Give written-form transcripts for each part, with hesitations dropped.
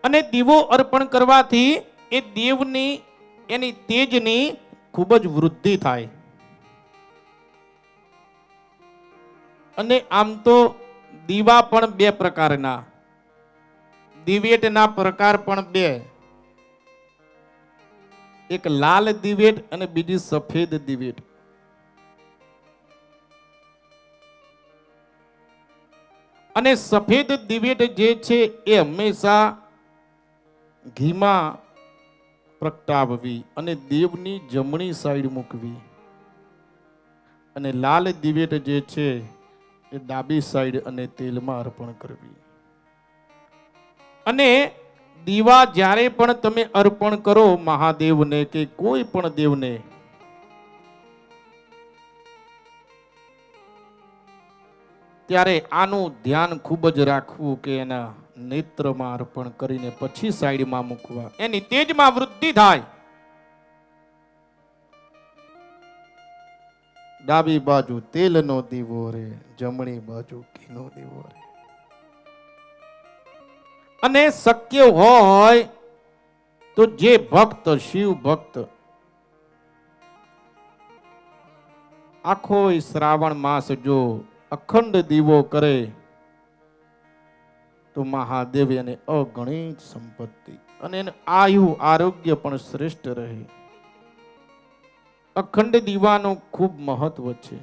અને દીવો અર્પણ કરવાથી એ દેવની એની તેજની ખૂબ જ વૃદ્ધિ થાય. અને આમ તો દીવા પણ બે પ્રકારના, દિવેટના પ્રકાર પણ બે, એક લાલ દિવેટ અને બીજી સફેદ દિવેટ. અને સફેદ દિવેટ જે છે એ હંમેશા ઘીમાં પ્રગટાવવી અને દેવની જમણી સાઈડ મૂકવી, અને લાલ દિવેટ જે છે એ ડાબી સાઈડ અને તેલમાં અર્પણ કરવી. અને દીવા જ્યારે પણ તમે અર્પણ કરો મહાદેવને કે કોઈ પણ દેવને, ત્યારે આનું ધ્યાન ખૂબ જ રાખવું કે એના નેત્રમાં અર્પણ કરીને પછી સાઈડમાં મૂકવા, એની તેજમાં વૃદ્ધિ થાય. ડાબી બાજુ તેલનો દીવો રે, જમણી બાજુ ઘીનો દીવો રે. અને શક્ય હોય તો જે ભક્ત, શિવ ભક્ત આખો શ્રાવણ માસ જો અખંડ દીવો કરે તો મહાદેવ એને અગણિત સંપત્તિ અને એને આયુ આરોગ્ય પણ શ્રેષ્ઠ રહે. અખંડ દીવાનું ખૂબ મહત્વ છે.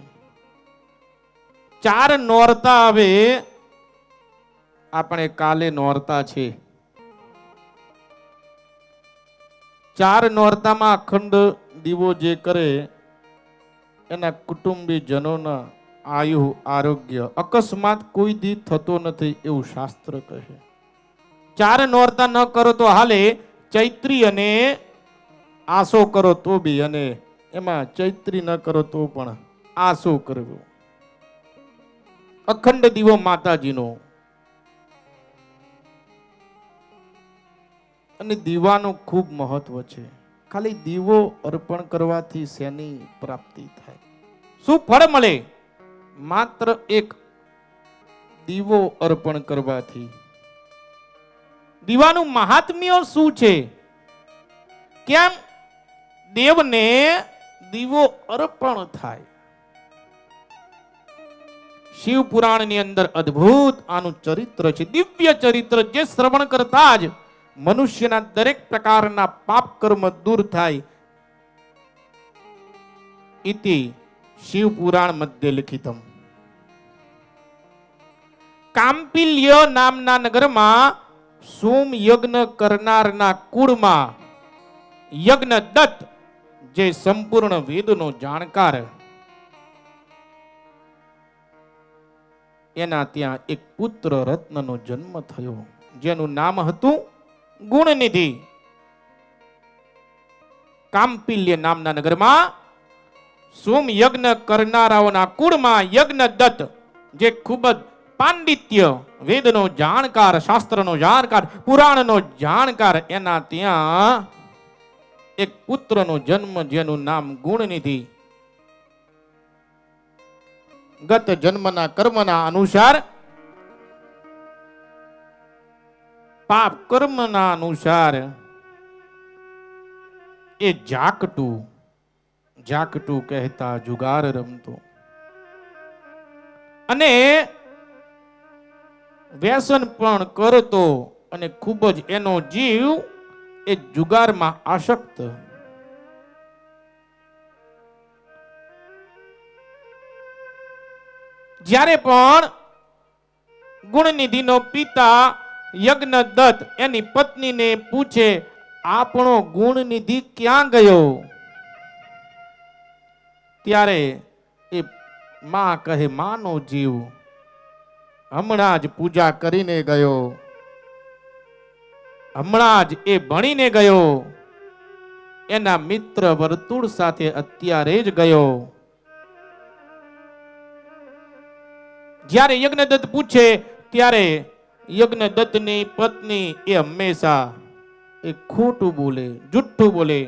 4 નોરતા આવે, આપણે કાલે નોરતા છે, 4 નોરતામાં અખંડ દીવો જે કરે એના કુટુંબીજનોના આયુ આરોગ્ય અકસ્માત કોઈ દી થતો નથી એવું શાસ્ત્ર કહે. 4 નોરતા ન કરો તો હાલે, ચૈત્રી અને આસો કરો તો બી, અને એમાં ચૈત્રી ન કરો તો પણ આસો કરવો. અખંડ દીવો માતાજીનો. અને દીવાનું ખૂબ મહત્વ છે. ખાલી દીવો અર્પણ કરવાથી શેની પ્રાપ્તિ થાય, શું ફળ મળે? માત્ર એક દીવો અર્પણ કરવાથી. દીવાનું મહાત્મ્ય શું છે? કેમ દેવને દીવો અર્પણ થાય? શિવ પુરાણની અંદર અદ્ભુત આનું ચરિત્ર છે, દિવ્ય ચરિત્ર, જે શ્રવણ કરતા જ મનુષ્યના દરેક પ્રકારના પાપ કર્મ દૂર થાય. ઇતિ શિવ પુરાણ મધ્ય લિખિતમ. કાંપિલ્ય નામના નગરમાં સોમ યજ્ઞ કરનારના કુળમાં યજ્ઞ દત્ત, જે સંપૂર્ણ વેદનો જાણકાર, એના ત્યાં એક પુત્ર રત્નનો જન્મ થયો, જેનું નામ હતું ગુણનિધિ. કાંપિલ્ય નામના નગરમાં સોમ યજ્ઞ કરનારાઓના કુળમાં યજ્ઞ દત્ત, જે ખૂબ જ પાંડિત્ય, વેદનો જાણકાર, શાસ્ત્રનો જાણકાર, પુરાણનો જાણકાર, એના ત્યાં એક પુત્રનો જન્મ, જેનું નામ ગુણનિધિ. ગત જન્મના કર્મના અનુસાર, પાપ કર્મના અનુસાર એ જાકટું કહેતા જુગાર રમતો અને વ્યસન પણ કરતો, અને ખૂબ જ એનો જીવ એ જુગારમાં આસક્ત. જ્યારે પણ ગુણનિધિનો પિતા યજ્ઞ દત્ત એની પત્નીને પૂછે, આપણો ગુણનિધિ ક્યાં ગયો? ત્યારે એ માં કહે, માનો જીવ હમણાં જ પૂજા કરીને ગયો, હમણાં જ એ ભણીને ગયો, એના મિત્ર વર્તુળ સાથે અત્યારે જ ગયો. જ્યારે યજ્ઞદત્ત પૂછે ત્યારે યજ્ઞદત્તની પત્ની એ હંમેશા એ ખોટું બોલે, જુઠ્ઠું બોલે.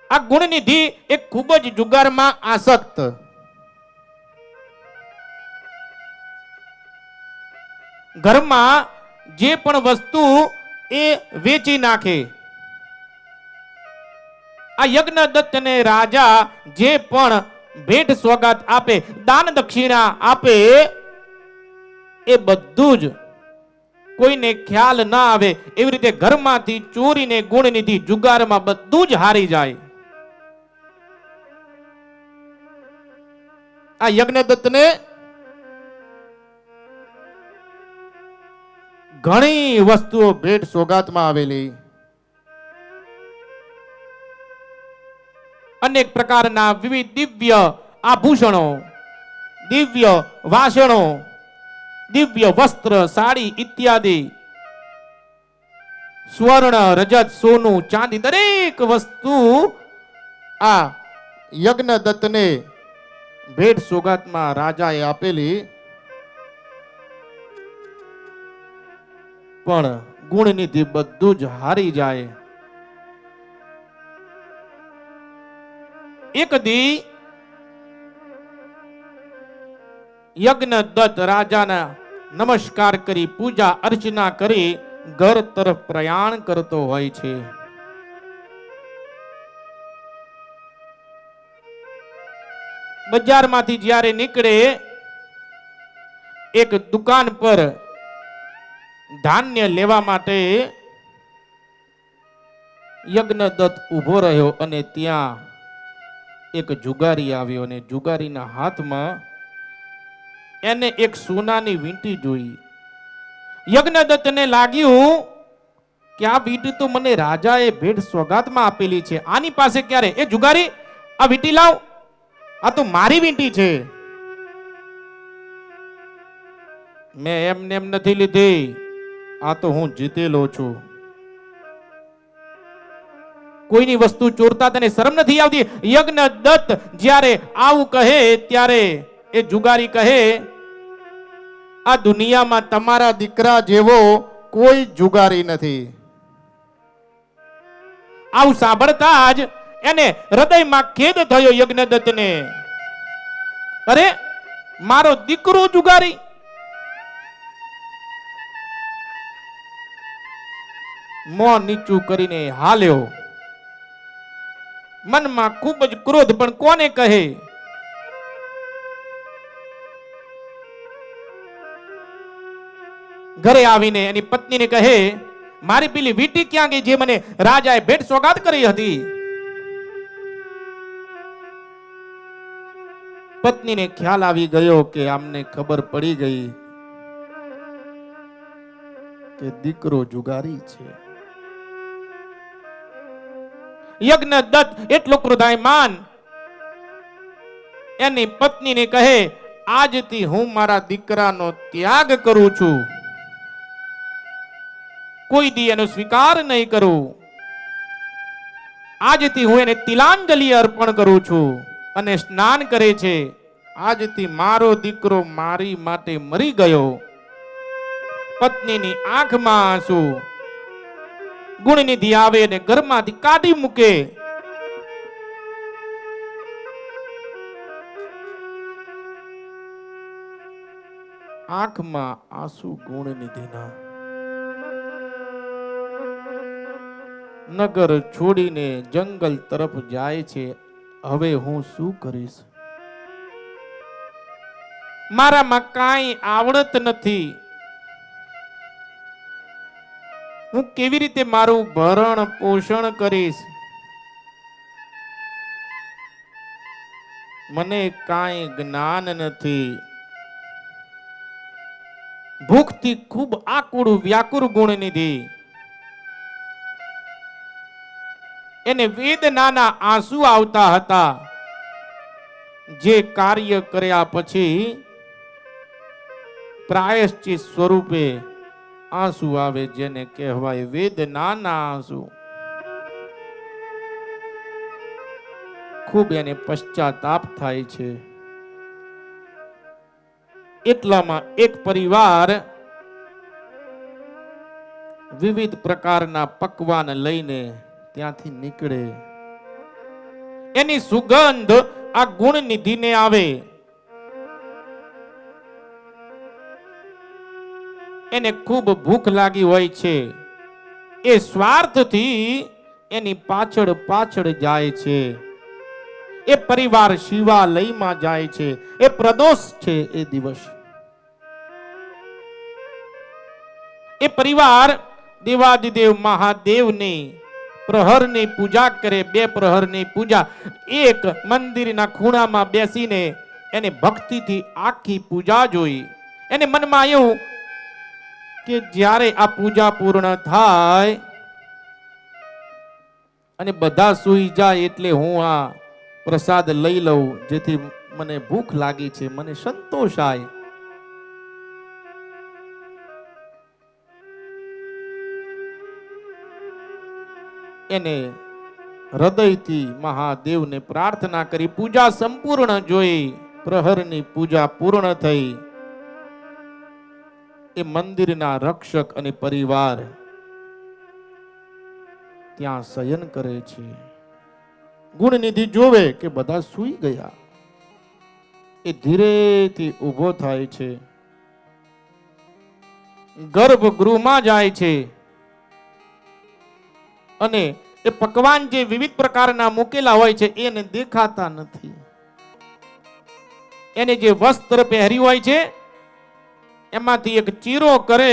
આ ગુણનિધિ એ ખૂબ જ જુગારમાં આસક્ત. ઘરમાં જે પણ વસ્તુ એ વેચી નાખે. આ યજ્ઞદત્તને રાજા જે પણ ભેટ સોગાત આપે, દાન દક્ષિણા આપે, એ બધું જ કોઈને ખ્યાલ ના આવે એવી રીતે ઘરમાંથી ચોરીને ગુણનિધિ જુગારમાં બધું જ હારી જાય. આ યજ્ઞદત્તને ઘણી વસ્તુઓ ભેટ સોગાતમાં આવેલી. અનેક પ્રકારના વિવિધ દિવ્ય આભૂષણો, દિવ્ય વાસણો, દિવ્ય વસ્ત્ર, સાડી ઇત્યાદિ, સ્વર્ણ, રજત, સોનું, ચાંદી, દરેક વસ્તુ આ યજ્ઞદત્તને ભેટ સોગાતમાં રાજાએ આપેલી. પણ ગુણનિધિ બધું જ હારી જાય. એક દી યજ્ઞદત્ત રાજાના નમસ્કાર કરી પૂજા અર્ચના કરી ઘર તરફ પ્રયાણ કરતો હોય છે. બજારમાંથી જ્યારે નીકળે, એક દુકાન પર ધાન્ય લેવા માટે યજ્ઞદત્ત ઉભો રહ્યો અને ત્યાં એક જુગારી આવ્યો અને જુગારીના હાથમાં એને એક સોનાની વીંટી જોઈ. યજ્ઞદત્તને લાગ્યું કે આ વીંટી તો મને રાજાએ ભેટ સોગાતમાં આપેલી છે. આની પાસે ક્યારે? એ જુગારી, આ વીંટી લાવ, આ તો મારી વીંટી છે, મેં એમને એમ નથી લીધી, આ તો હું જીતેલો છું. કોઈની વસ્તુ ચોરતા તને શરમ નથી આવતી? યજ્ઞદત્ત જ્યારે આવું કહે ત્યારે એ જુગારી કહે, આ દુનિયામાં તમારા દીકરા જેવો કોઈ જુગારી નથી. આવું સાંભળતા જ એને હૃદયમાં ખેદ થયો યજ્ઞદત્તને. અરે, મારો દીકરો જુગારી! મોં નીચું કરીને હાલ્યો. મનમાં ખૂબ જ ક્રોધ, પણ કોને કહે? ઘરે આવીને એની પત્નીને કહે, મારી પેલી વીંટી ક્યાં ગઈ જે મને રાજાએ ભેટ સોગાત કરી હતી? પત્નીને ખ્યાલ આવી ગયો કે આમને ખબર પડી ગઈ કે દીકરો જુગારી છે. યજ્ઞદત્ત એટલો ક્રોધાયમાન એની પત્નીને કહે, આજથી હું મારા દીકરાનો ત્યાગ કરું છું, કોઈ દી એનો સ્વીકાર નહીં કરું. આજથી હું એને તિલાંજલિ અર્પણ કરું છું. અને સ્નાન કરે છે. આજથી મારો દીકરો મારી માટે મરી ગયો. પત્નીની આંખમાં આંસુ. ગુણનિધિ આવે ને ઘરમાંથી કાઢી મૂકે. આંખમાં આંસુ ગુણનિધિના. નગર છોડીને જંગલ તરફ જાય છે. હવે હું શું કરીશ? મારામાં કાંઈ આવડત નથી. હું કેવી રીતે મારું ભરણ પોષણ કરીશ? મને કાંઈ જ્ઞાન નથી. ભૂખથી ખૂબ આકુળ વ્યાકુળ ગુણનિધિ. એને વેદનાના આંસુ આવતા હતા. જે કાર્ય કર્યા પછી પ્રાયશ્ચિત સ્વરૂપે આંસુ આવે, જેને કહેવાય વેદનાના આંસુ. ખૂબ એને પશ્ચાતાપ થાય છે. એટલામાં એક પરિવાર વિવિધ પ્રકારના પકવાન લઈને ત્યાંથી નીકળે. એની સુગંધ આ ગુણનિધિને આવે. એને ખૂબ ભૂખ લાગી હોય છે, એ સ્વાર્થથી એની પાછળ પાછળ જાય છે. એ પરિવાર શિવાલયમાં જાય છે. એ પ્રદોષ છે. એ દિવસ એ પરિવાર દેવાદિદેવ મહાદેવની પ્રહરની પૂજા કરે. 2 પ્રહરની પૂજા. એક મંદિરના ખૂણામાં બેસીને એને ભક્તિથી આખી પૂજા જોઈ. એને મનમાં આવ્યું કે જ્યારે આ પૂજા પૂર્ણ થાય અને બધા સૂઈ જાય એટલે હું આ પ્રસાદ લઈ લઉં, જેથી મને ભૂખ લાગી છે, મને સંતોષ આય. એને હૃદયથી મહાદેવને પ્રાર્થના કરી. પૂજા સંપૂર્ણ જોઈ. પ્રહરની પૂજા પૂર્ણ થઈ. એ મંદિરના રક્ષક અને પરિવાર ત્યાં શયન કરે છે. ગુણનિધિ જોવે કે બધા સૂઈ ગયા. એ ધીરેથી ઊભો થાય છે, ગર્ભગૃહમાં જાય છે અને એ પકવાન જે વિવિધ પ્રકારના મૂકેલા હોય છે એને દેખાતા નથી. એને જે વસ્ત્ર પહેર્યું હોય છે એમાંથી એક ચીરો કરે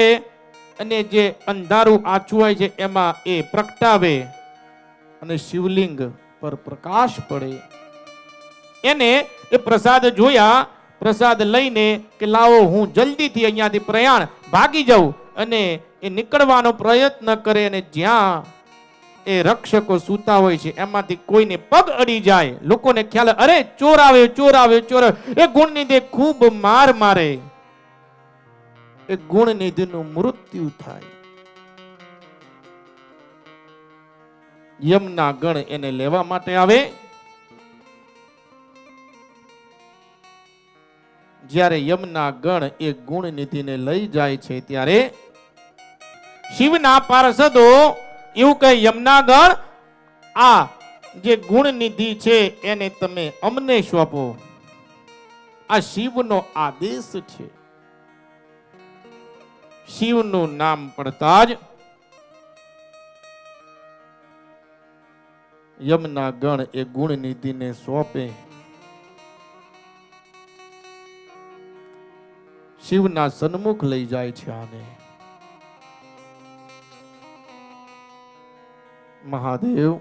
અને જે અંધારું આછું હોય છે એમાં એ પ્રગટાવે અને શિવલિંગ પર પ્રકાશ પડે. એને એ પ્રસાદ જોયા. પ્રસાદ લઈને કે લાવો હું જલ્દીથી અહીંયાથી પ્રયાણ ભાગી જાઉં, અને એ નીકળવાનો પ્રયત્ન કરે અને જ્યાં એ રક્ષકો સૂતા હોય છે એમાંથી કોઈને પગ અડી જાય. લોકોને ખ્યાલ, અરે ચોર આવ્યો, ચોર આવ્યો, ચોર આવ્યો. એ ગુણનિધિ ખૂબ માર મારે. એ ગુણનિધિનું મૃત્યુ થાય. યમના ગણ એને લેવા માટે આવે. જ્યારે યમના ગણ એ ગુણનિધિને લઈ જાય છે ત્યારે શિવના પાર્ષદો એવું કહે, યમના ગણ આ જે ગુણનિધિ છે એને તમે અમને સોંપો. આ શિવનો આદેશ છે. શિવનું નામ પડતા જ યમના ગણ એ ગુણનિધિને સોંપે. શિવના સન્મુખ લઈ જાય છે. આને મહાદેવ,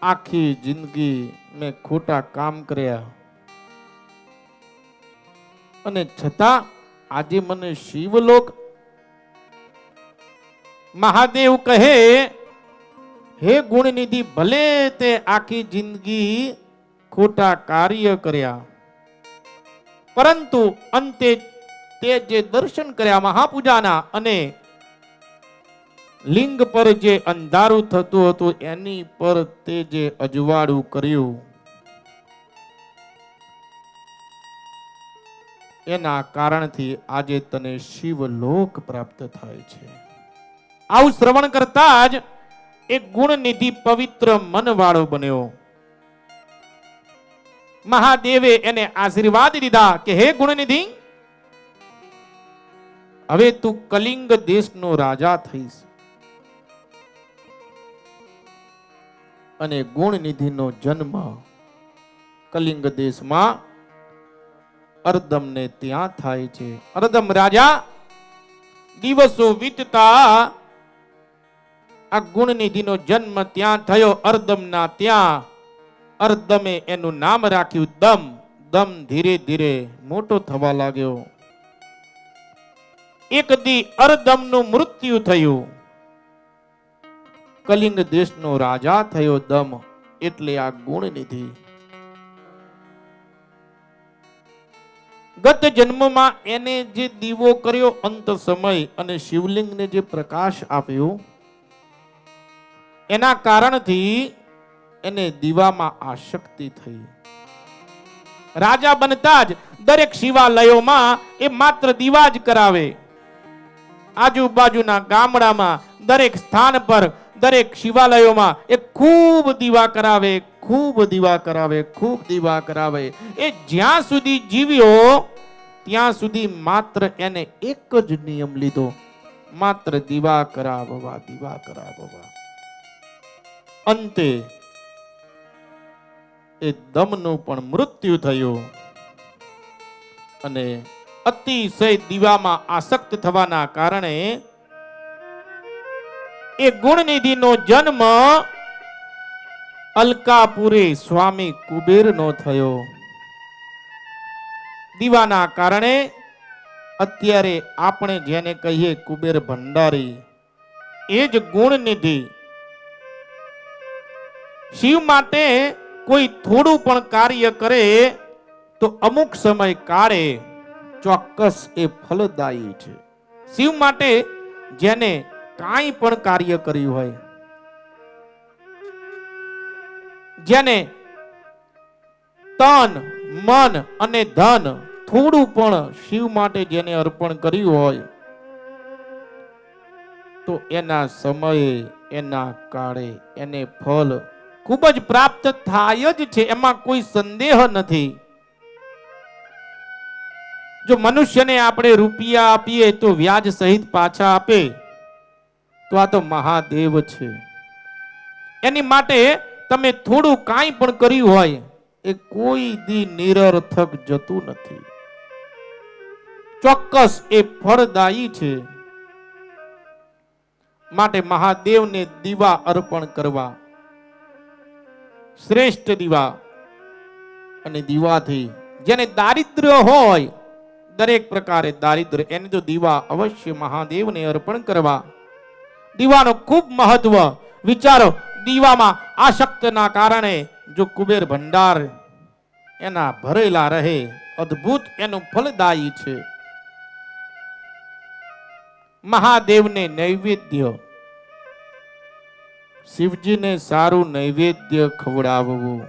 આખી જિંદગી મેં ખોટા કામ કર્યા અને છતાં આજે મને શિવલોક. મહાદેવ કહે, હે ગુણનિધિ, ભલે તે આખી જિંદગી ખોટા કાર્ય કર્યા, પરંતુ અંતે તે જે દર્શન કર્યા મહાપૂજાના અને લિંગ પર જે અંધારું થતું હતું એની પર તે જે અજવાળું કર્યું, એના કારણથી આજે તને શિવલોક પ્રાપ્ત થાય છે. આવું શ્રવણ કરતા જ એક ગુણનિધિ પવિત્ર મનવાળો બન્યો. મહાદેવે એને આશીર્વાદ દીધા કે હે ગુણનિધિ, હવે તું કલિંગ દેશનો રાજા થઈશ. અને ગુણનિધિનો જન્મ કલિંગ દેશમાં અર્દમને ત્યાં થાય છે. અર્દમ રાજા દિવસો વીતતા આ ગુણનિધિનો જન્મ ત્યાં થયો. અર્દમના ત્યાં અર્દમે એનું નામ રાખ્યું દમ. દમ ધીરે ધીરે મોટો થવા લાગ્યો. એક દી અર્દમનું મૃત્યુ થયું. કલિંગ દેશનો રાજા થયો દમ. એટલે આ ગુણનિધિ ગત જન્મમાં એને જે દીવો કર્યો અંત સમય અને શિવલિંગને જે પ્રકાશ આપ્યો એના કારણથી એને દીવામાં આસક્તિ થઈ. રાજા બનતા જ દરેક શિવાલયોમાં એ માત્ર દીવા જ કરાવે. આજુબાજુના ગામડામાં દરેક સ્થાન પર દરેક શિવાલયોમાં એ ખૂબ દીવા કરાવે, ખૂબ દીવા કરાવે, ખૂબ દીવા કરાવે. એ જ્યાં સુધી જીવ્યો ત્યાં સુધી માત્ર એને એક જ નિયમ લીધો, માત્ર દીવા કરાવવા, દીવા કરાવવા. અંતે એ દમનું પણ મૃત્યુ થયું અને અતિશય દીવામાં આસક્ત થવાના કારણે એ ગુણનિધિનો જન્મ અલકાપુરે સ્વામી કુબેરનો થયો. દીવાના કારણે અત્યારે આપણે જેને કહીએ કુબેર ભંડારી, એ જ ગુણનિધિ. શિવ માટે કોઈ થોડું પણ કાર્ય કરે તો અમુક સમય કાળે ચોક્કસ એ ફલદાયી છે. શિવ માટે જેને કાંઈ પણ કાર્ય કર્યું હોય, જેને તન મન અને ધન થોડું પણ શિવ માટે જેને અર્પણ કર્યું હોય, તો એના સમયે એના કાળે એને ફળ ખૂબ જ પ્રાપ્ત થાય જ છે, એમાં કોઈ સંદેહ નથી. જો મનુષ્યને આપણે રૂપિયા આપીએ તો વ્યાજ સહિત પાછા આપે, તો આ તો મહાદેવ છે. એની માટે તમે થોડું કાંઈ પણ કર્યું હોય એ કોઈ દી નિરર્થક જતું નથી, ચોક્કસ એ ફળદાયી છે. માટે મહાદેવને દીવા અર્પણ કરવા, શ્રેષ્ઠ દીવા. અને દીવાથી જેને દારિદ્ર્ય હોય, દરેક પ્રકારે દારિદ્ર્ય, એને તો દીવા અવશ્ય મહાદેવને અર્પણ કરવા. દીવાનો ખૂબ મહત્વ. વિચારો, દીવામાં આસક્તના કારણે જો કુબેર ભંડાર એના ભરેલા રહે, અદ્ભુત એનું ફલદાયી છે. મહાદેવને નૈવેદ્ય, શિવજીને સારું નૈવેદ્ય ખવડાવવું.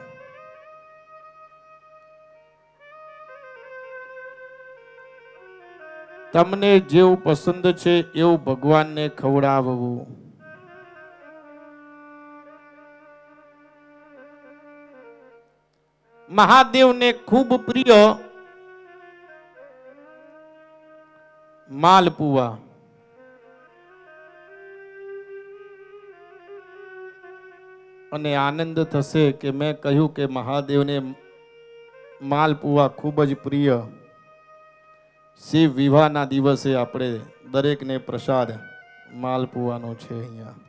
તમને જેવું પસંદ છે એવું ભગવાનને ખવડાવવું. મહાદેવને ખૂબ પ્રિય માલપુઆ. અને આનંદ થશે કે મેં કહ્યું કે મહાદેવને માલપુઆ ખૂબ જ પ્રિય. શિવ વિવાહના દિવસે આપણે દરેકને પ્રસાદ માલપુઆનો છે. અહીંયા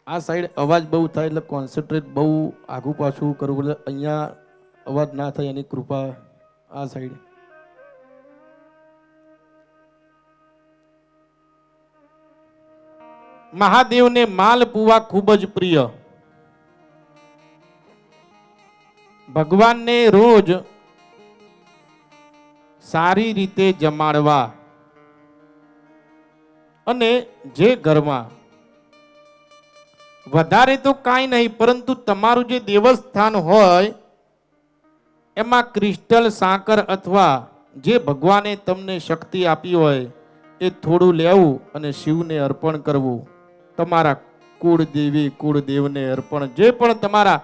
આ સાઈડ અવાજ બહુ થાય એટલે કોન્સન્ટ્રેટ બહુ આગું પાછું કરવું, એટલે અહીંયા અવાજ ના થાય એની કૃપા. આ સાઈડ મહાદેવને માલપુઆ ખૂબ જ પ્રિય. ભગવાનને રોજ સારી રીતે જમાડવા, અને જે ઘરમાં વધારે તો કાંઈ નહીં, પરંતુ તમારું જે દેવસ્થાન હોય એમાં ક્રિસ્ટલ સાકર અથવા જે ભગવાને તમને શક્તિ આપી હોય એ થોડું લેવું અને શિવને અર્પણ કરવું. તમારા કુળદેવી કુળદેવને અર્પણ, જે પણ તમારા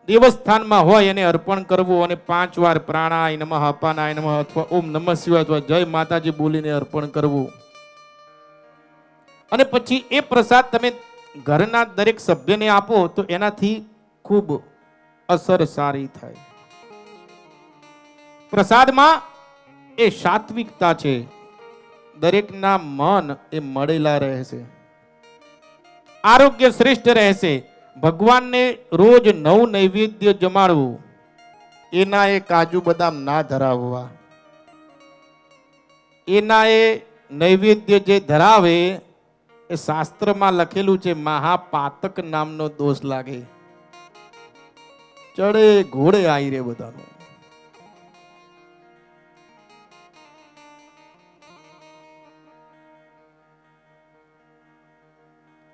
દેવસ્થાનમાં હોય એને અર્પણ કરવું. અને 5 વાર પ્રાણાય નમઃ, અપાનાય નમઃ અથવા ઓમ નમઃ શિવાય અથવા જય માતાજી બોલીને અર્પણ કરવું. અને પછી એ પ્રસાદ તમે ઘરના દરેક સભ્યને આપો તો એનાથી ખૂબ અસર સારી થાય. પ્રસાદમાં એ સાત્વિકતા છે, દરેકના મન એ મળેલા રહેશે, આરોગ્ય શ્રેષ્ઠ રહેશે. ભગવાનને રોજ નવું નૈવેદ્ય જમાડવું, એના એ કાજુ બદામ ના ધરાવવા. એના એ નૈવેદ્ય જે ધરાવે એ શાસ્ત્રમાં લખેલું છે, મહાપાતક નામનો દોષ લાગે. ચડે ઘોડે આવી રે બધાનું.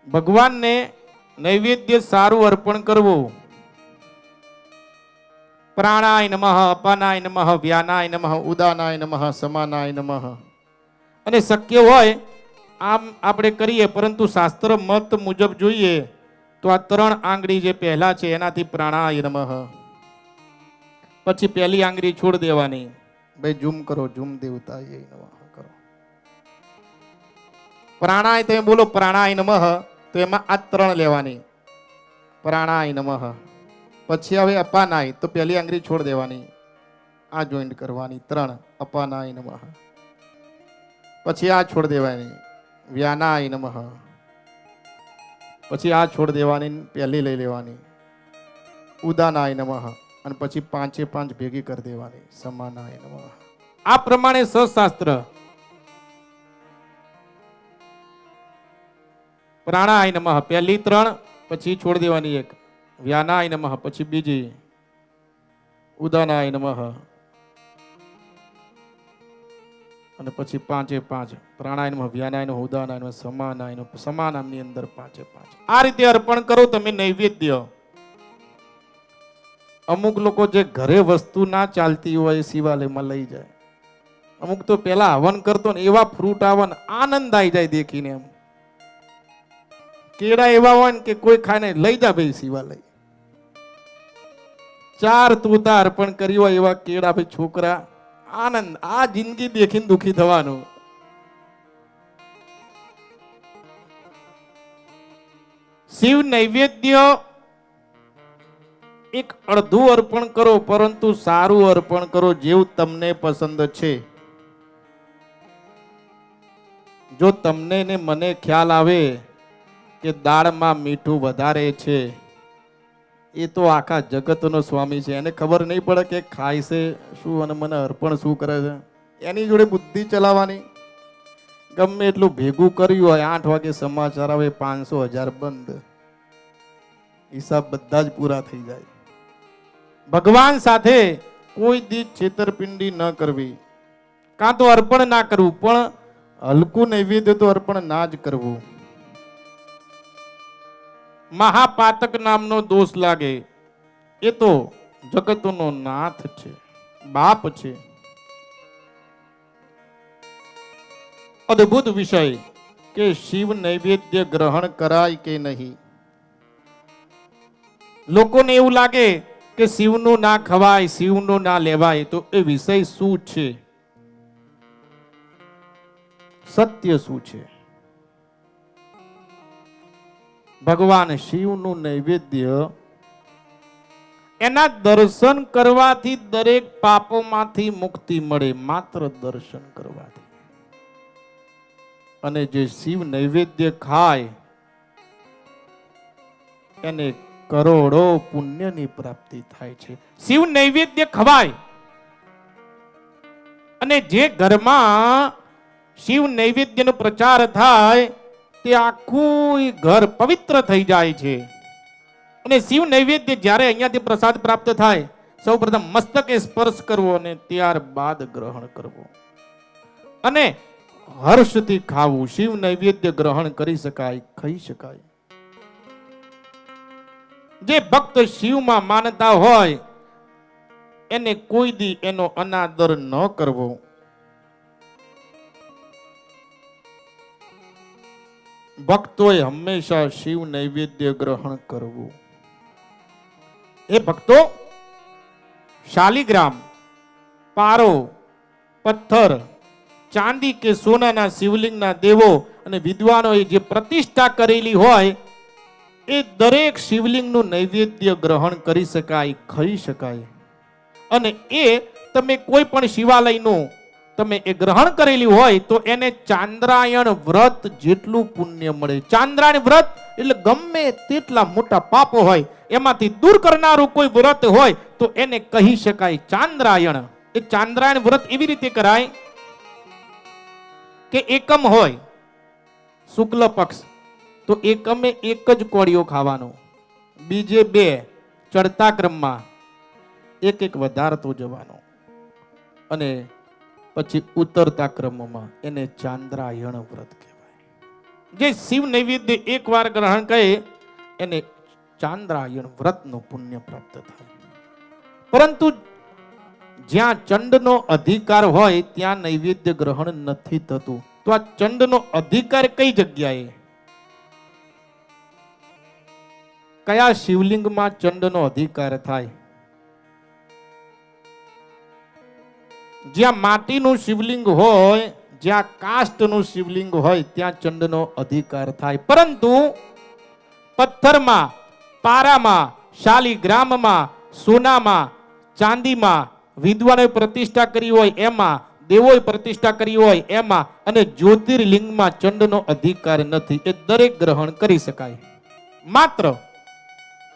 ભગવાનને નૈવેદ્ય સારું અર્પણ કરવું. પ્રાણાય નમઃ, અપાનાય નમઃ, વ્યાનાય નમઃ, ઉદાનાય નમઃ, સમાનાય નમઃ. અને શક્ય હોય આમ આપણે કરીએ, પરંતુ શાસ્ત્ર મત મુજબ જોઈએ તો આ 3 આંગળી જે પહેલા છે એનાથી પ્રાણાય નમઃ. પછી પહેલી આંગળી છોડ દેવાની. ભાઈ ઝૂમ કરો, ઝૂમ દેવતા એ નમઃ કરો. પ્રાણાય તમે બોલો પ્રાણાય નમઃ, તો એમાં આ 3 લેવાની. પ્રાણાય નમઃ. પછી હવે અપાનાય, તો પહેલી આંગળી છોડ દેવાની, આ જોઈન્ટ કરવાની 3 અપાનાય નમઃ. પછી આ છોડ દેવાની વ્યાનાય નમઃ. પછી આ છોડ દેવાની, પહેલી લઈ લેવાની ઉદાનાય નમઃ. અને પછી 5 ભેગી કરી દેવાની સમાનાય નમઃ. આ પ્રમાણે સશાસ્ત્ર પ્રાણાય નમઃ પહેલી 3, પછી છોડ દેવાની 1, વ્યાનાય નમઃ પછી બીજી, ઉદાનાય નમઃ, અને પછી 5 પ્રાણાય નમઃ, વ્યાનાય નમઃ, ઉદાનાય નમઃ, સમાનાય નમઃ. સમાનામની અંદર 5. આ રીતે અર્પણ કરો તમે નૈવેદ્ય. અમુક લોકો જે ઘરે વસ્તુ ના ચાલતી હોય શિવાલયમાં લઈ જાય. અમુક તો પેલા હવન કરતો ને એવા ફ્રૂટ આવન આનંદ આવી જાય દેખીને. એમ કેળા એવા હોય ને કે કોઈ ખાને લઈ જા ભાઈ શિવાલય. 4 તોતા અર્પણ કરી હોય એવા કેળા ભાઈ છોકરા આનંદ. આ જિંદગી દેખીને દુખી થવાનું. શિવ નૈવેદ્ય એક અડધું અર્પણ કરો, પરંતુ સારું અર્પણ કરો જેવું તમને પસંદ છે. જો તમને ને મને ખ્યાલ આવે કે દાળમાં મીઠું વધારે છે, એ તો આખા જગતનો સ્વામી છે. એને ખબર નહીં પડે કે ખાય છે શું અને મને અર્પણ શું કરે છે. એની જોડે બુદ્ધિ ચલાવવાની. ગમે એટલું ભેગું કર્યું હોય, 8 વાગે સમાચાર આવે 500,000 બંધ, હિસાબ બધા જ પૂરા થઈ જાય. ભગવાન સાથે કોઈ દી છેતરપિંડી ન કરવી, કાં તો અર્પણ ના કરવું, પણ હલકું નૈવેદ્ય તો અર્પણ ના જ કરવું. મહાપાતક નામનો દોષ લાગે, એ તો જગતનો નાથ છે, બાપ છે. અદ્ભુત વિષય કે શિવ નૈવેદ્ય ગ્રહણ કરાય કે નહીં. લોકોને એવું લાગે કે શિવનું ના ખવાય, શિવનું ના લેવાય. તો એ વિષય શું છે, સત્ય શું છે? ભગવાન શિવનું નૈવેદ્ય, એના દર્શન કરવાથી દરેક પાપોમાંથી મુક્તિ મળે, માત્ર દર્શન કરવાથી. અને જે શિવ નૈવેદ્ય ખાય એને કરોડો પુણ્યની પ્રાપ્તિ થાય છે. શિવ નૈવેદ્ય ખવાય અને જે ઘરમાં શિવ નૈવેદ્યનો પ્રચાર થાય તે આખું ઘર પવિત્ર થઈ જાય છે. અને શિવ નૈવેદ્ય જ્યારે અહીંયાથી પ્રસાદ પ્રાપ્ત થાય, સૌ પ્રથમ મસ્તકે સ્પર્શ કરવો અને ત્યારબાદ ગ્રહણ કરવો અને હર્ષથી ખાવું. શિવ નૈવેદ્ય ગ્રહણ કરી શકાય, ખાઈ શકાય. જે ભક્ત શિવમાં માનતા હોય એને કોઈ દી એનો અનાદર ન કરવો. ભક્તોએ હંમેશા શિવ નૈવેદ્ય ગ્રહણ કરવું. એ ભક્તો શાલિગ્રામ, પારો, પથ્થર, ચાંદી કે સોનાના શિવલિંગના દેવો અને વિદ્વાનોએ જે પ્રતિષ્ઠા કરેલી હોય એ દરેક શિવલિંગનું નૈવેદ્ય ગ્રહણ કરી શકાય, ખાઈ શકાય. અને એ તમે કોઈ પણ શિવાલયનું તમે એ ગ્રહણ કરેલી હોય તો એને ચાંદ્રાયણ વ્રત જેટલું પુણ્ય મળે. ચાંદ્રાયણ વ્રત એટલે ગમે તેટલા મોટા પાપો હોય એમાંથી દૂર કરનારું કોઈ વ્રત હોય તો એને કહી શકાય ચાંદ્રાયણ. એ ચાંદ્રાયણ વ્રત એવી રીતે કરાય કે એકમ હોય શુક્લ પક્ષ, તો એકમે એક જ કોળીઓ ખાવાનો, બીજે 2 ચડતા ક્રમમાં એક વધારતો જવાનો, અને પછી ઉતરતા ક્રમમાં એને ચાંદ્રાયણ વ્રત કહેવાય. જે શિવ નૈવેદ્ય એકવાર ગ્રહણ કરે એને ચાંદ્રાયણ વ્રતનું પુણ્ય પ્રાપ્ત થાય. પરંતુ જ્યાં ચંડનો અધિકાર હોય ત્યાં નૈવેદ્ય ગ્રહણ નથી થતું. તો આ ચંડનો અધિકાર કઈ જગ્યાએ, કયા શિવલિંગમાં ચંડનો અધિકાર થાય? જ્યાં માટીનું શિવલિંગ હોય, જ્યાં કાષ્ટનું શિવલિંગ હોય ત્યાં ચંડનો અધિકાર થાય. પરંતુ પથ્થરમાં, પારામાં, શાલિગ્રામમાં, સોનામાં, ચાંદીમાં, વિદ્વાનોએ પ્રતિષ્ઠા કરી હોય એમાં, દેવોએ પ્રતિષ્ઠા કરી હોય એમાં, અને જ્યોતિર્લિંગમાં ચંડનો અધિકાર નથી. એ દરેક ગ્રહણ કરી શકાય. માત્ર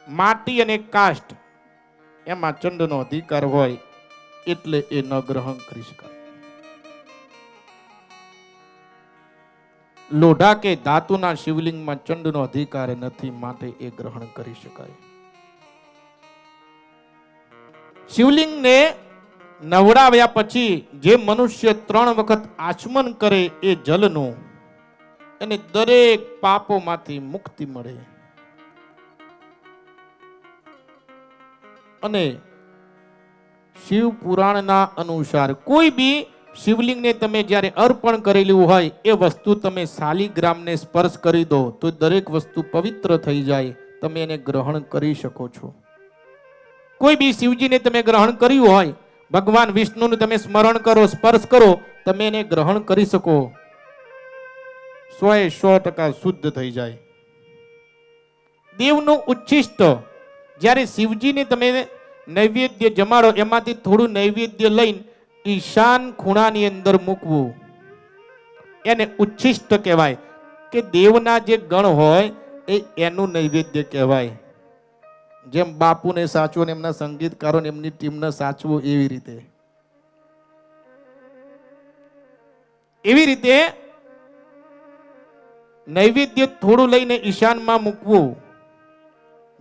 માટી અને કાષ્ટ એમાં ચંડનો અધિકાર હોય એટલે એ ન ગ્રહણ કરી શકાય. લોઢા કે ધાતુના શિવલિંગમાં ચંડનો અધિકાર નથી, માટે એ ગ્રહણ કરી શકાય. શિવલિંગને નવડાવ્યા પછી જે મનુષ્ય 3 વખત આચમન કરે એ જલનું, એને દરેક પાપોમાંથી મુક્તિ મળે. અને શિવ પુરાણના અનુસાર કોઈ બી શિવલિંગને તમે જ્યારે અર્પણ કરેલું હોય એ વસ્તુ તમે શાલિગ્રામને સ્પર્શ કરી દો તો દરેક વસ્તુ પવિત્ર થઈ જાય. તમે એને ગ્રહણ કરી શકો છો. કોઈ બી શિવજીને તમે ગ્રહણ કર્યું હોય, ભગવાન વિષ્ણુનું તમે સ્મરણ કરો, સ્પર્શ કરો, તમે એને ગ્રહણ કરી શકો. 100% શુદ્ધ થઈ જાય. દેવનું ઉચ્છિષ્ટ જ્યારે શિવજીને તમે નૈવેદ્ય જમાડો, એમાંથી થોડું નૈવેદ્ય લઈને ઈશાન ખૂણાની અંદર મૂકવું, એને ઉચ્છિષ્ટ કહેવાય. કે દેવના જે ગણ હોય એ એનું નૈવેદ્ય કહેવાય. જેમ બાપુને સાચવો ને એમના સંગીતકારોને એમની ટીમને સાચવો, એવી રીતે નૈવેદ્ય થોડું લઈને ઈશાનમાં મૂકવું.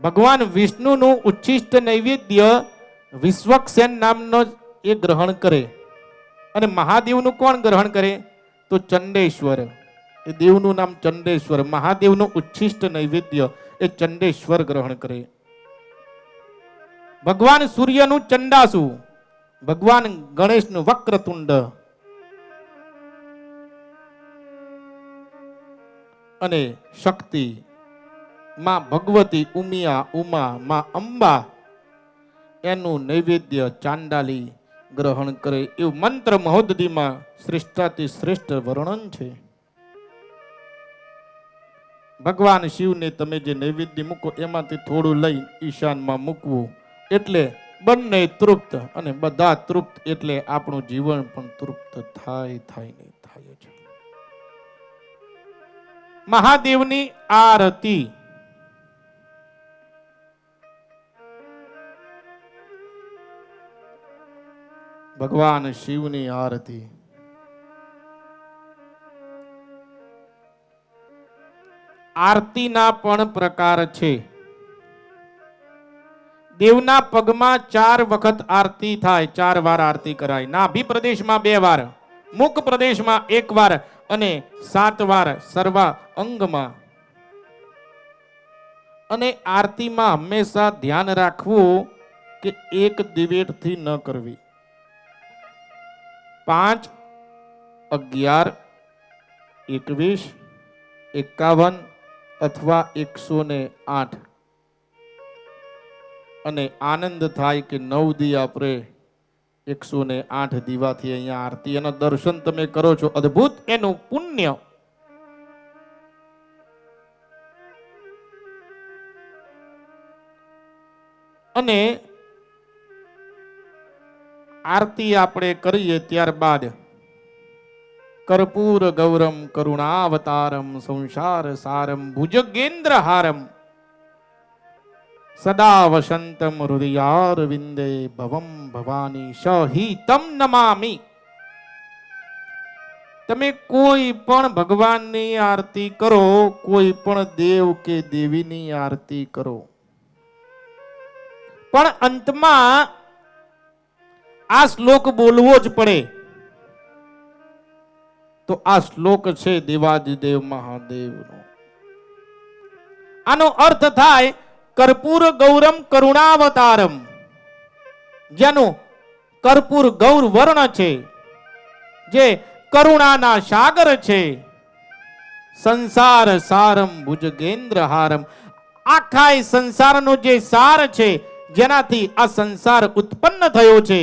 ભગવાન વિષ્ણુનું ઉચ્છિષ્ટ નૈવેદ્ય વિશ્વક્સેન નામનો એ ગ્રહણ કરે. અને મહાદેવનું કોણ ગ્રહણ કરે? તો ચંડેશ્વર. એ દેવનું નામ ચંડેશ્વર. મહાદેવનું ઉચ્છિષ્ટ નૈવેદ્ય એ ચંડેશ્વર ગ્રહણ કરે. ભગવાન સૂર્યનું ચંડાસુ, ભગવાન ગણેશનું વક્રતુંડ, અને શક્તિ માં ભગવતી, ઉમિયા, ઉમા, માં અંબા, એનું નૈવેદ્ય ચાંડાલી ગ્રહણ કરે. એવું મંત્ર મહોદધીમાં શ્રેષ્ઠાથી શ્રેષ્ઠ વર્ણન છે. ભગવાન શિવને તમે જે નૈવેદ્ય મૂકો એમાંથી થોડું લઈ ઈશાનમાં મૂકવું, એટલે બંને તૃપ્ત, અને બધા તૃપ્ત એટલે આપણું જીવન પણ તૃપ્ત થાય ને થાય છે. મહાદેવની આરતી. ભગવાન શિવની આરતી. આરતીના પણ પ્રકાર છે. દેવના પગમાં 4 વખત આરતી થાય, 4 વાર આરતી કરાય. નાભી પ્રદેશમાં 2 વાર, મુખ પ્રદેશમાં 1 વાર, અને 7 વાર સર્વ અંગમાં. અને આરતીમાં હંમેશા ધ્યાન રાખવું કે એક દિવેટથી ન કરવી. 5, 11, 21, 51 અથવા 108. અને આનંદ થાય કે 9 દી આપણે 108 દીવાથી અહીંયા આરતી, એના દર્શન તમે કરો છો, અદ્ભુત એનું પુણ્ય. અને આરતી આપણે કરીએ ત્યારબાદ કર્પૂર ગૌરમ કરુણાવતારમ સંસાર સારમ ભુજગેન્દ્ર હારમ સદા વસંતમ હૃદયાર વિંદે ભવમ ભવાની સહિતમ નમામિ. તમે કોઈ પણ ભગવાનની આરતી કરો, કોઈ પણ દેવ કે દેવીની આરતી કરો, પણ અંતમાં આ શ્લોક બોલવો જ પડે. તો આ શ્લોક છે દેવાદિદેવ મહાદેવનો. આનો અર્થ થાય કર્પૂર ગૌરમ કરુણાવતારમ. જેનું કર્પૂર ગૌર વર્ણ છે, જે કરુણાના સાગર છે. સંસાર સારમ ભુજગેન્દ્ર હારમ. આખા સંસારનો જે સાર છે, જેનાથી આ સંસાર ઉત્પન્ન થયો છે,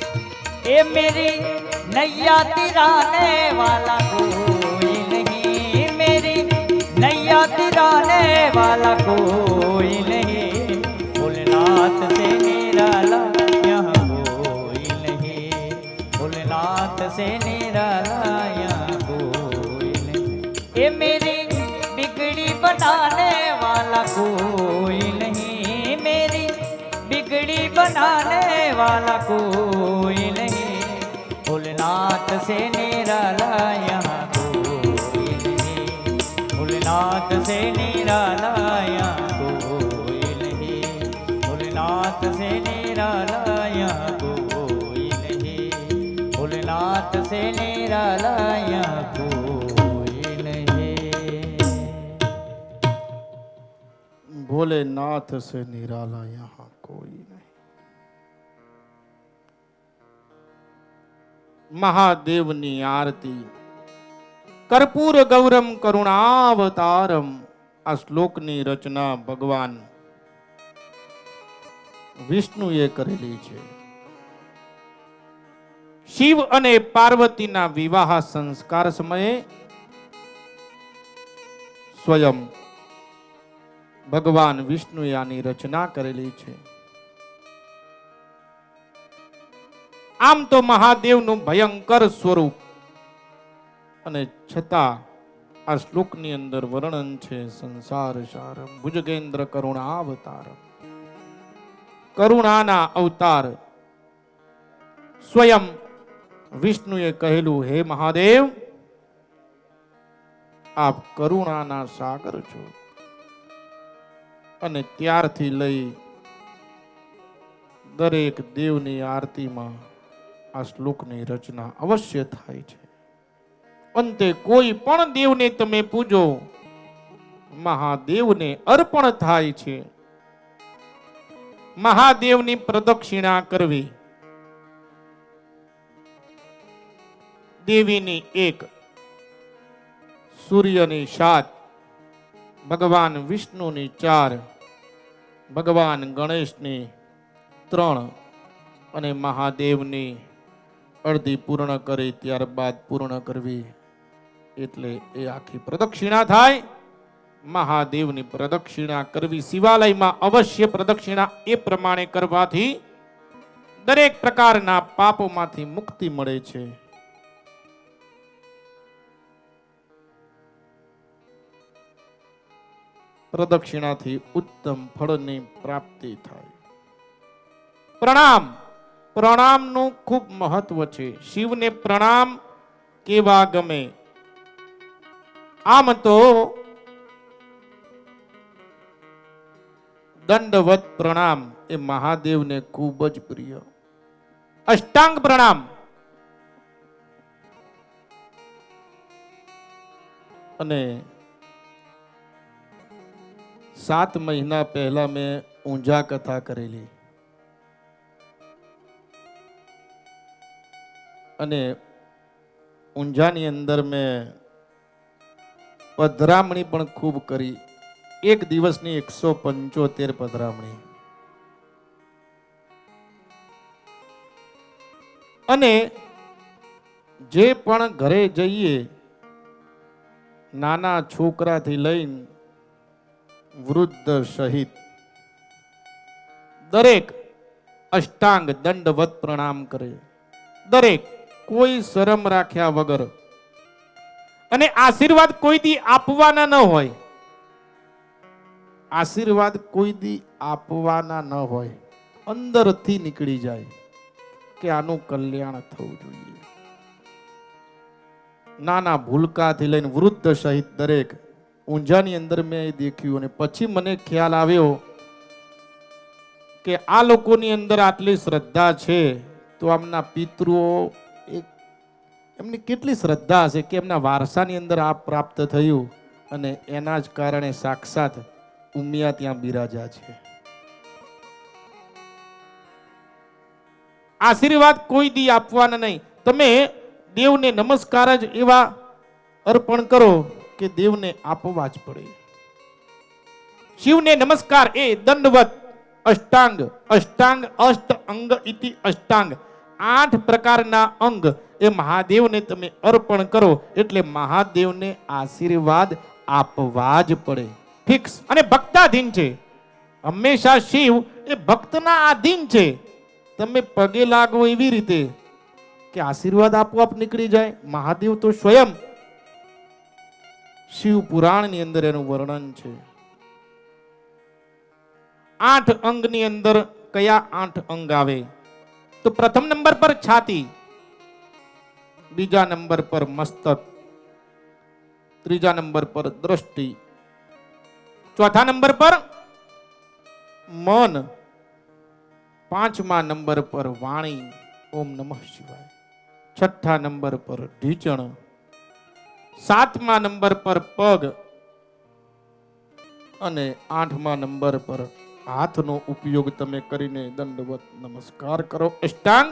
ए मेरी नैया तिराने वाला कोई नहीं, मेरी नैया तिराने वाला कोई नहीं, भोलेनाथ से निराला यहाँ कोई नहीं, भोलेनाथ से निराला यहाँ कोई नहीं। ए मेरी बिगड़ी बनाने वाला कोई नहीं, मेरी बिगड़ी बनाने वाला कोई नहीं, भोलेनाथ से निराला यहाँ कोई नहीं, भोलेनाथ से निराला यहाँ कोई नहीं, भोलेनाथ से निराला यहाँ कोई नहीं, भोलेनाथ से निराला यहाँ कोई नहीं। भोलेनाथ से निराला यहाँ कोई नहीं। महादेवनी आरती कर्पूर गौरम करुणावतारम। આ શ્લોકની રચના ભગવાન વિષ્ણુએ કરેલી છે. શિવ અને પાર્વતીના વિવાહ સંસ્કાર સમયે સ્વયં ભગવાન વિષ્ણુએ આની રચના કરેલી છે. આમ તો મહાદેવનું ભયંકર સ્વરૂપ અને છતાં આ શ્લોકની અંદર વર્ણન છે સંસાર સારમ ભુજગેન્દ્ર કરુણાવતારમ. કરુણાના અવતાર સ્વયં વિષ્ણુએ કહેલું, હે મહાદેવ આપ કરુણાના સાગર છો. અને ત્યારથી લઈ દરેક દેવની આરતીમાં આ શ્લોકની રચના અવશ્ય થાય છે. અંતે કોઈ પણ દેવને તમે પૂજો, મહાદેવને અર્પણ થાય છે. મહાદેવની પ્રદક્ષિણા કરવી, દેવીની 1, સૂર્યની 7, ભગવાન વિષ્ણુની 4, ભગવાન ગણેશની 3 અને મહાદેવની અડધી પૂર્ણ કરી ત્યારબાદ પૂર્ણ કરવી, એટલે એ આખી પ્રદક્ષિણા થાય. મહાદેવની પ્રદક્ષિણા કરવી, શિવાલયમાં અવશ્ય પ્રદક્ષિણા એ પ્રમાણે કરવાથી દરેક પ્રકારના પાપોમાંથી મુક્તિ મળે છે. પ્રદક્ષિણાથી ઉત્તમ ફળની પ્રાપ્તિ થાય. પ્રણામ, પ્રણામનું ખૂબ મહત્વ છે. શિવને પ્રણામ કેવા ગમે? આમ તો દંડવત પ્રણામ એ મહાદેવને ખૂબ જ પ્રિય. અષ્ટાંગ પ્રણામ અને 7 મહિના પહેલા મેં ઊંઝા કથા કરેલી અને ઊંઝાની અંદર મેં પધરામણી પણ ખૂબ કરી. એક દિવસની 175 પધરામણી. અને જે પણ ઘરે જઈએ, નાના છોકરાથી લઈને વૃદ્ધ સહિત દરેક અષ્ટાંગ દંડવત પ્રણામ કરે. દરેક, કોઈ શરમ રાખ્યા વગર. અને આશીર્વાદ કોઈ દી આપવાના ન હોય, આશીર્વાદ કોઈ દી આપવાના ન હોય, અંદરથી નીકળી જાય કે આનું કલ્યાણ થવું જોઈએ. નાના ભૂલકાથી લઈને વૃદ્ધ સહિત દરેક ઊંઝાની અંદર મેં દેખ્યું. અને પછી મને ખ્યાલ આવ્યો કે આ લોકોની અંદર આટલી શ્રદ્ધા છે તો આમના પિતૃઓ એમની કેટલી શ્રદ્ધા હશે કે એમના વારસાની અંદર આ પ્રાપ્ત થયું અને એના જ કારણે સાક્ષાત ઉમિયા ત્યાં બિરાજા છે. આશીર્વાદ કોઈ દી આપવાના નહીં. તમે દેવને નમસ્કાર જ એવા અર્પણ કરો કે દેવને આપવા જ પડે. શિવને નમસ્કાર એ દંડવત અષ્ટાંગ, અષ્ટાંગ અષ્ટ અંગ ઇતિ અષ્ટાંગ. 8 પ્રકારના અંગ એ મહાદેવને તમે અર્પણ કરો એટલે મહાદેવને આશીર્વાદ આપવા જ પડે, ફિક્સ. અને ભક્તાધીન છે. હંમેશા શિવ એ ભક્તના આધીન છે. તમે પગે લાગો એવી રીતે કે આશીર્વાદ આપોઆપ નીકળી જાય. મહાદેવ તો સ્વયં, શિવ પુરાણની અંદર એનું વર્ણન છે. 8 અંગની અંદર કયા 8 અંગ આવે? તો પ્રથમ નંબર પર છાતી, બીજા નંબર પર મસ્તક, ત્રીજા નંબર પર દ્રષ્ટિ, ચોથા નંબર પર મન, પાંચમા નંબર પર વાણી, ઓમ નમઃ શિવાય, છઠ્ઠા નંબર પર ઢીચણ, સાતમા નંબર પર પગ અને આઠમા નંબર પર હાથનો ઉપયોગ તમે કરીને દંડવત નમસ્કાર કરો. અષ્ટાંગ,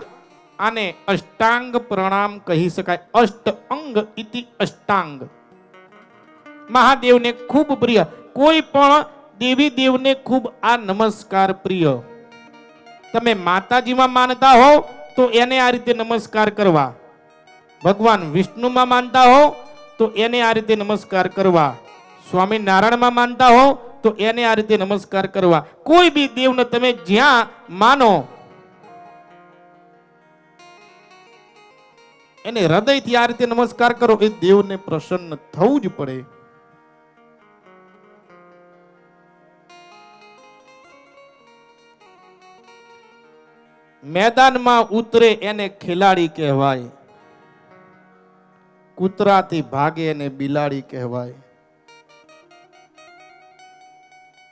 આને અષ્ટાંગ પ્રણામ કહી શકાય. અષ્ટ અંગ ઇતિ અષ્ટાંગ. મહાદેવને ખૂબ પ્રિય, કોઈ પણ દેવી દેવને ખૂબ આ નમસ્કાર પ્રિય. તમે માતાજીમાં માનતા હો તો એને આ રીતે નમસ્કાર કરવા, ભગવાન વિષ્ણુમાં માનતા હો તો એને આ રીતે નમસ્કાર કરવા, સ્વામિનારાયણમાં માનતા હો તો એને આ રીતે નમસ્કાર કરવા. કોઈ બી દેવને તમે જ્યાં માનો એને હૃદયથી આ રીતે નમસ્કાર કરો. એ દેવને પ્રસન્ન થવું જ પડે. મેદાનમાં ઉતરે એને ખેલાડી કહેવાય, કૂતરાથી ભાગે એને બિલાડી કહેવાય,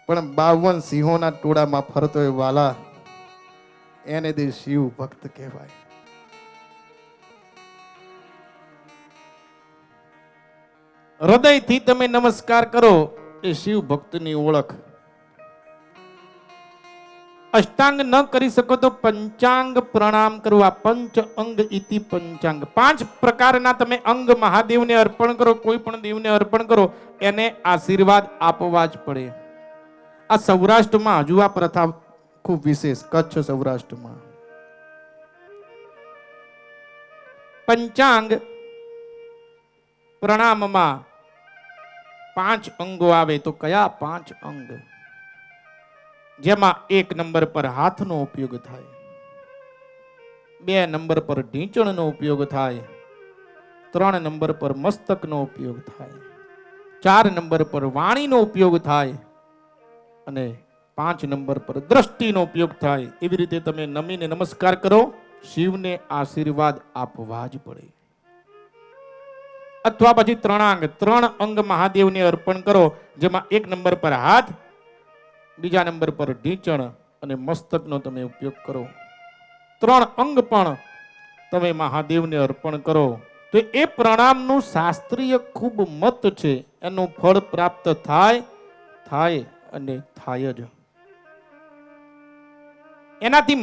પણ 52 સિંહોના ટોળામાં ફરતો એ વાલા એને દે શિવ ભક્ત કહેવાય. હૃદયથી તમે નમસ્કાર કરો એ શિવ ભક્તની ઓળખ. અષ્ટાંગ ન કરી શકો તો પંચાંગ પ્રણામ કરવા. પંચ અંગ ઇતિ પંચાંગ. 5 પ્રકારના તમે અંગ મહાદેવને અર્પણ કરો, કોઈ પણ દેવને અર્પણ કરો, એને આશીર્વાદ આપવા જ પડે. આ સૌરાષ્ટ્રમાં હજુ આ પ્રથા ખૂબ વિશેષ, કચ્છ સૌરાષ્ટ્રમાં. પંચાંગ પ્રણામમાં 5 અંગો આવે. તો કયા 5 અંગ? જેમાં 1 નંબર પર હાથનો ઉપયોગ થાય, 2 નંબર પર ઢીંચણનો ઉપયોગ થાય, 3 નંબર પર મસ્તકનો ઉપયોગ થાય, 4 નંબર પર વાણીનો ઉપયોગ થાય અને 5 નંબર પર દ્રષ્ટિનો ઉપયોગ થાય. એવી રીતે તમે નમીને નમસ્કાર કરો, શિવને આશીર્વાદ આપવા જ પડે. અથવા પછી 3 અંગ મહાદેવને અર્પણ કરો, જેમાં 1 નંબર પર હાથ, બીજા નંબર પર ઢીંચણ અને મસ્તકનો તમે ઉપયોગ કરો. 3 અંગ પણ તમે મહાદેવને અર્પણ કરો તો એ પ્રણામનું શાસ્ત્રીય ખૂબ મત છે. એનું ફળ પ્રાપ્ત થાય અને થાય જ. એનાથી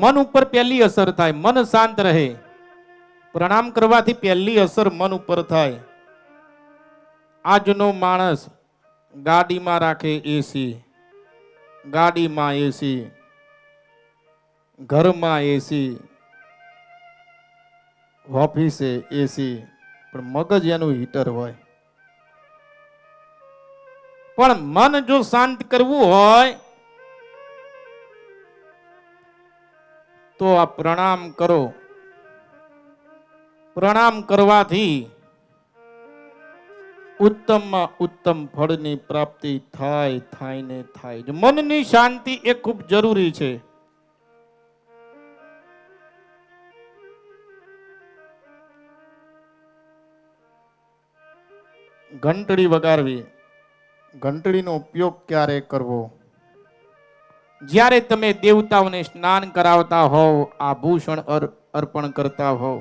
મન ઉપર પહેલી અસર થાય, મન શાંત રહે. પ્રણામ કરવાથી પહેલી અસર મન ઉપર થાય. આજનો માણસ ગાડીમાં રાખે એસી, ગાડીમાં એસી, ઘરમાં એસી, ઓફિસે એસી, પણ મગજ એનું હીટર હોય. પણ મન જો શાંત કરવું હોય તો આ પ્રણામ કરો. પ્રણામ કરવાથી ઉત્તમમાં ઉત્તમ ફળની પ્રાપ્તિ થાય ને થાય. મનની શાંતિ એ ખૂબ જરૂરી છે. ઘંટડી વગાડવી. ઘંટડીનો ઉપયોગ ક્યારે કરવો? જ્યારે તમે દેવતાઓને સ્નાન કરાવતા હોવ, આભૂષણ અર્પણ કરતા હોવ,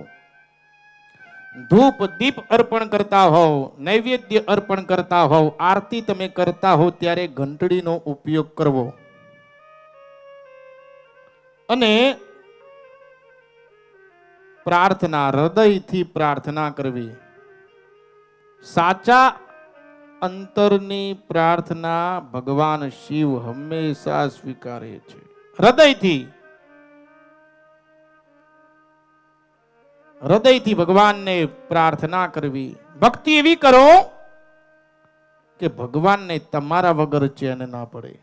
ધૂપ દીપ અર્પણ કરતા હોવ, નૈવેદ્ય અર્પણ કરતા હોવ, આરતી તમે કરતા હો, ત્યારે ઘંટડીનો ઉપયોગ કરવો. અને પ્રાર્થના, હૃદયથી પ્રાર્થના કરવી. સાચા અંતરની પ્રાર્થના ભગવાન શિવ હંમેશા સ્વીકારે છે. હૃદયથી. હૃદયથી ભગવાનને પ્રાર્થના કરવી, ભક્તિ એવી કરો કે ભગવાનને તમારા વગર ચેન ના પડે.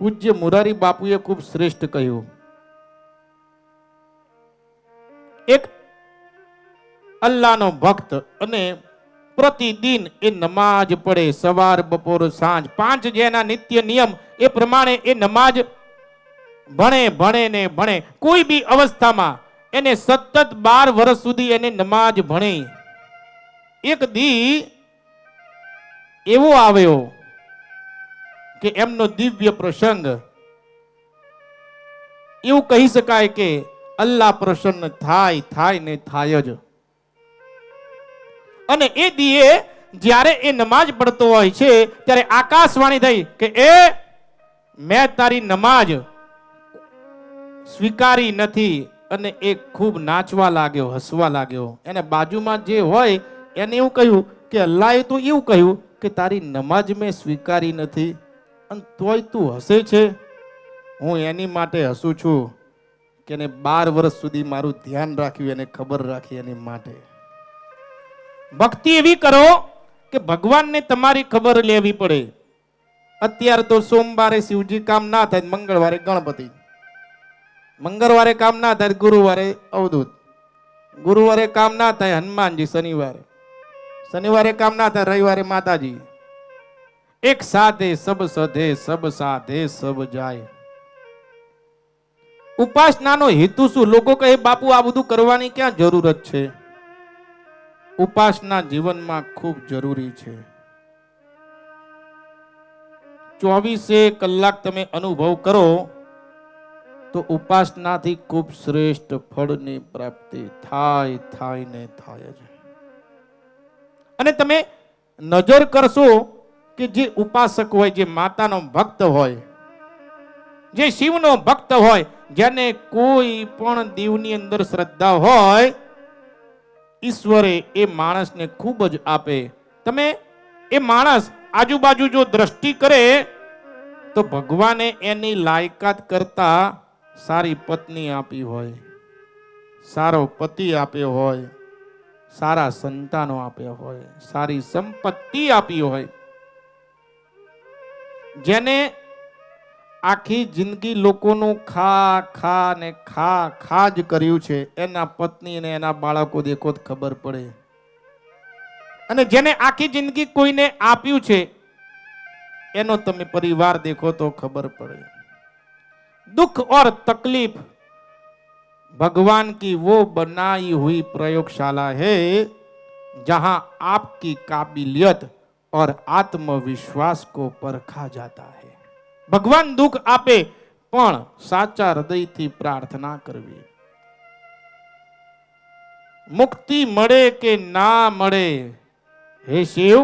પૂજ્ય મુરારી બાપુએ ખૂબ શ્રેષ્ઠ કહ્યું, એક અલ્લાહનો ભક્ત અને પ્રતિદિન એ નમાજ પડે, સવાર બપોર સાંજ 5 જેના નિત્ય નિયમ એ પ્રમાણે એ નમાજ ભણે ભણે ને ભણે. કોઈ બી અવસ્થામાં એને સતત 12 વર્ષ સુધી એને નમાજ ભણે. એક દી એવો આવ્યો કે એમનો દિવ્ય પ્રસંગ, એવું કહી શકાય કે અલ્લાહ પ્રસન્ન થાય ને થાય જ. અને એ દીએ જ્યારે એ નમાજ પડતો હોય છે ત્યારે આકાશવાણી થઈ કે મેં તારી નમાજ સ્વીકારી નથી. અને એ ખૂબ નાચવા લાગ્યો, હસવા લાગ્યો. એને બાજુમાં જે હોય એને એવું કહ્યું કે અલ્લાહે તો એવું કહ્યું કે તારી નમાજ મેં સ્વીકારી નથી અને તોય તું હસે છે. હું એની માટે હસું છું કે એને 12 વર્ષ સુધી મારું ધ્યાન રાખ્યું, એને ખબર રાખી એની માટે. ભક્તિ એવી કરો કે ભગવાનને તમારી ખબર લેવી પડે. અત્યારે તો સોમવારે શિવજી કામ ના થાય, મંગળવારે ગણપતિ, મંગળવારે કામ ના થાય ગુરુવારે અવધૂત, ગુરુવારે કામ ના થાય હનુમાનજી, શનિવારે કામ ના થાય રવિવારે માતાજી. એક સાધે સબ સધે, સબ સાધે સબ જાય. ઉપાસનાનો હેતુ શું? લોકો કહે બાપુ આ બધું કરવાની ક્યાં જરૂરત છે? ઉપાસના જીવનમાં ખૂબ જરૂરી છે. 24 કલાક તમે અનુભવ કરો તો ઉપાસનાથી ખૂબ શ્રેષ્ઠ ફળની પ્રાપ્તિ થાય ને થાય જ. અને તમે નજર કરશો કે જે ઉપાસક હોય, જે માતાનો ભક્ત હોય, જે શિવનો ભક્ત હોય, જેને કોઈ પણ દેવની અંદર શ્રદ્ધા હોય, ઈશ્વરે એ માણસને ખૂબ જ આપે. તમે એ માણસ આજુબાજુ જો દ્રષ્ટિ કરે તો ભગવાને એની લાયકાત કરતા સારી પત્ની આપી હોય, સારો પતિ આપ્યો હોય, સારા સંતાનો આપ્યા હોય, સારી સંપત્તિ આપી હોય. જેને આખી જિંદગી લોકોનું ખા જ કર્યું છે, એના પત્ની અને એના બાળકો દેખો તો ખબર પડે. અને જેને આખી જિંદગી કોઈને આપ્યું છે એનો તમે પરિવાર દેખો તો ખબર પડે. दुख और तकलीफ भगवान की वो बनाई हुई प्रयोगशाला है जहां आपकी काबिलियत और आत्मविश्वास को परखा जाता है. भगवान दुख आपे पण साचा हृदयथी प्रार्थना करवी. मुक्ति मळे के ना मळे, हे शिव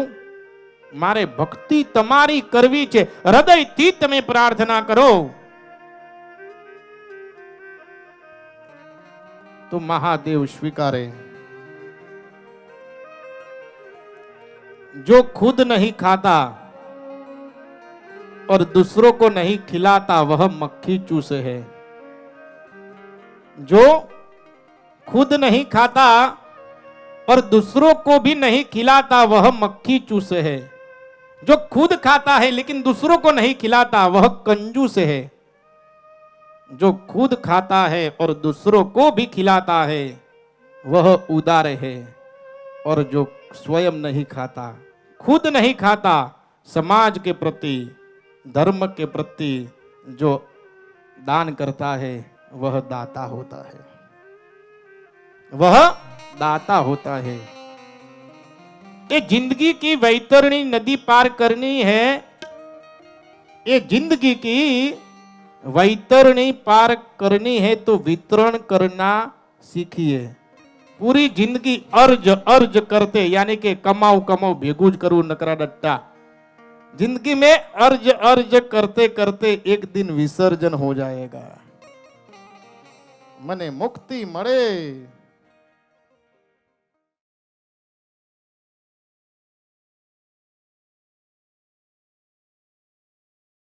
मारे भक्ति तमारी करवी छे, हृदयथी तमे प्रार्थना करो तो महादेव स्वीकारे. जो खुद नहीं खाता और दूसरों को नहीं खिलाता वह मक्खी चूसे है. जो खुद नहीं खाता और दूसरों को भी नहीं खिलाता वह मक्खी चूसे है. जो खुद खाता है लेकिन दूसरों को नहीं खिलाता वह कंजूस है. जो खुद खाता है और दूसरों को भी खिलाता है वह उदार है. और जो स्वयं नहीं खाता, खुद नहीं खाता, समाज के प्रति, धर्म के प्रति जो दान करता है वह दाता होता है, वह दाता होता है. ये जिंदगी की वैतरणी नदी पार करनी है. ये जिंदगी की वैतरणी पार करनी है तो वितरण करना सीखिए. पूरी जिंदगी अर्ज अर्ज करते यानी कि कमाओ कमाओ भेगू ज करू नकरा डट्टा. जिंदगी में अर्ज अर्ज करते करते एक दिन विसर्जन हो जाएगा. मने मुक्ति मळे